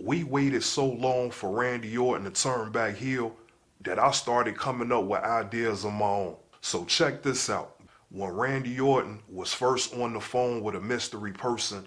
We waited so long for Randy Orton to turn back heel that I started coming up with ideas of my own. So check this out. When Randy Orton was first on the phone with a mystery person,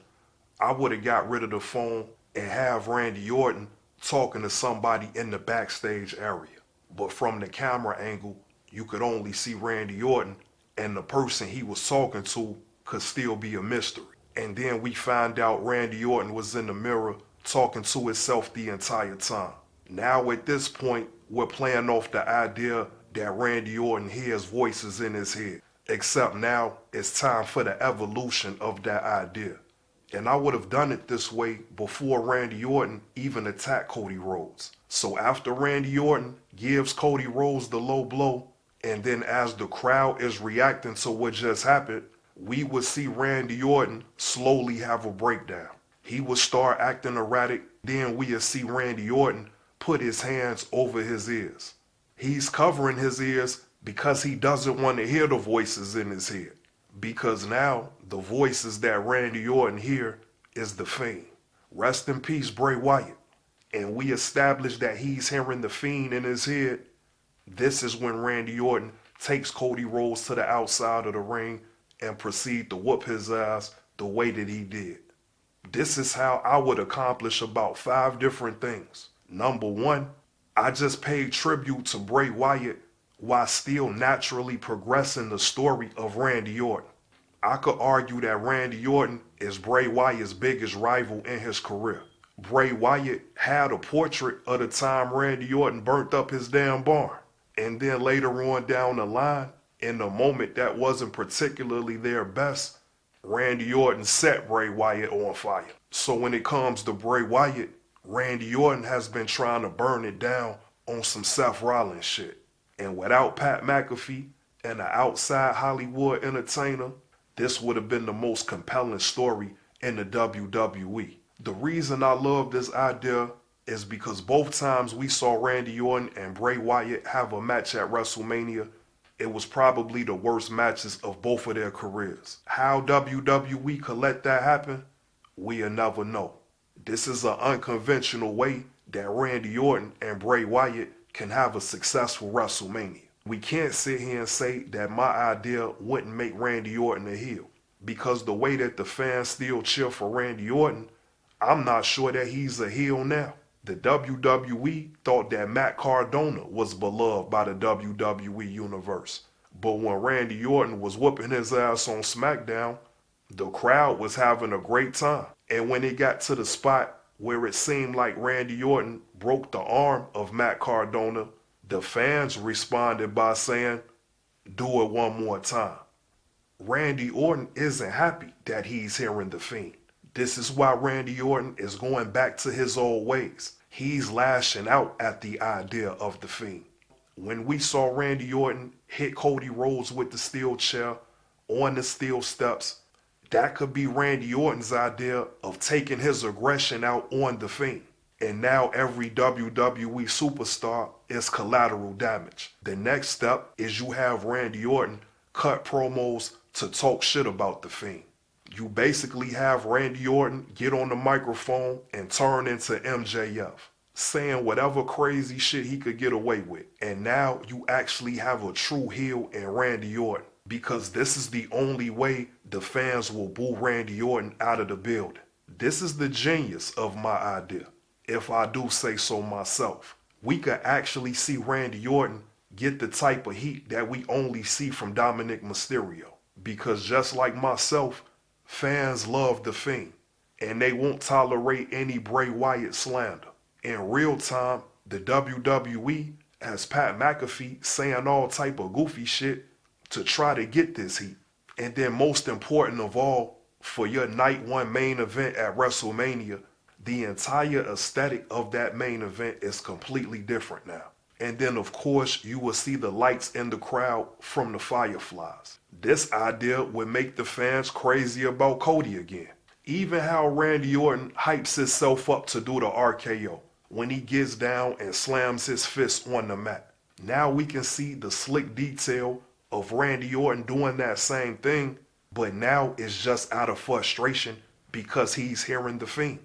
I would have got rid of the phone and have Randy Orton talking to somebody in the backstage area. But from the camera angle, you could only see Randy Orton, and the person he was talking to could still be a mystery. And then we find out Randy Orton was in the mirror talking to himself the entire time. Now at this point, we're playing off the idea that Randy Orton hears voices in his head. Except now it's time for the evolution of that idea. And I would have done it this way before Randy Orton even attacked Cody Rhodes. So after Randy Orton gives Cody Rhodes the low blow, and then as the crowd is reacting to what just happened, we would see Randy Orton slowly have a breakdown. He would start acting erratic, then we would see Randy Orton put his hands over his ears. He's covering his ears because he doesn't want to hear the voices in his head. Because now the voices that Randy Orton hear is the Fiend. Rest in peace, Bray Wyatt. And we established that he's hearing the Fiend in his head. This is when Randy Orton takes Cody Rhodes to the outside of the ring and proceed to whoop his ass the way that he did. This is how I would accomplish about 5 different things. Number 1, I just paid tribute to Bray Wyatt while still naturally progressing the story of Randy Orton. I could argue that Randy Orton is Bray Wyatt's biggest rival in his career. Bray Wyatt had a portrait of the time Randy Orton burnt up his damn barn. And then later on down the line, in the moment that wasn't particularly their best, Randy Orton set Bray Wyatt on fire. So when it comes to Bray Wyatt, Randy Orton has been trying to burn it down on some Seth Rollins shit. And without Pat McAfee and an outside Hollywood entertainer, this would have been the most compelling story in the WWE. The reason I love this idea is because both times we saw Randy Orton and Bray Wyatt have a match at WrestleMania, it was probably the worst matches of both of their careers. How WWE could let that happen, we'll never know. This is an unconventional way that Randy Orton and Bray Wyatt can have a successful WrestleMania. We can't sit here and say that my idea wouldn't make Randy Orton a heel, because the way that the fans still cheer for Randy Orton, I'm not sure that he's a heel now. The WWE thought that Matt Cardona was beloved by the WWE Universe. But when Randy Orton was whooping his ass on SmackDown, the crowd was having a great time. And when it got to the spot where it seemed like Randy Orton broke the arm of Matt Cardona, the fans responded by saying, "Do it one more time." Randy Orton isn't happy that he's hearing the Fiend. This is why Randy Orton is going back to his old ways. He's lashing out at the idea of the Fiend. When we saw Randy Orton hit Cody Rhodes with the steel chair on the steel steps, that could be Randy Orton's idea of taking his aggression out on the Fiend. And now every WWE superstar is collateral damage. The next step is you have Randy Orton cut promos to talk shit about the Fiend. You basically have Randy Orton get on the microphone and turn into MJF, saying whatever crazy shit he could get away with. And now you actually have a true heel in Randy Orton, because this is the only way the fans will boo Randy Orton out of the building. This is the genius of my idea, if I do say so myself. We could actually see Randy Orton get the type of heat that we only see from Dominic Mysterio. Because just like myself, fans love the Fiend, and they won't tolerate any Bray Wyatt slander. In real time, the WWE has Pat McAfee saying all type of goofy shit to try to get this heat. And then most important of all, for your night one main event at WrestleMania, the entire aesthetic of that main event is completely different now. And then of course you will see the lights in the crowd from the Fireflies. This idea would make the fans crazy about Cody again. Even how Randy Orton hypes himself up to do the RKO when he gets down and slams his fist on the mat. Now we can see the slick detail of Randy Orton doing that same thing, but now it's just out of frustration because he's hearing the Fiend.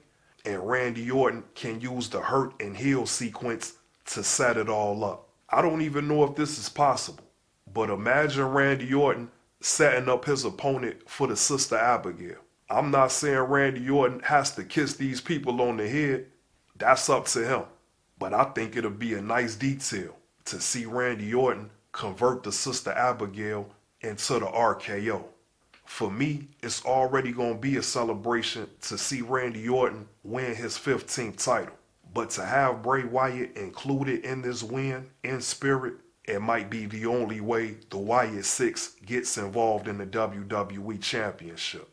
and Randy Orton can use the hurt and heal sequence to set it all up. I don't even know if this is possible, but imagine Randy Orton setting up his opponent for the Sister Abigail. I'm not saying Randy Orton has to kiss these people on the head. That's up to him. But I think it'll be a nice detail to see Randy Orton convert the Sister Abigail into the RKO. For me, it's already going to be a celebration to see Randy Orton win his 15th title. But to have Bray Wyatt included in this win in spirit, it might be the only way the Wyatt Six gets involved in the WWE Championship.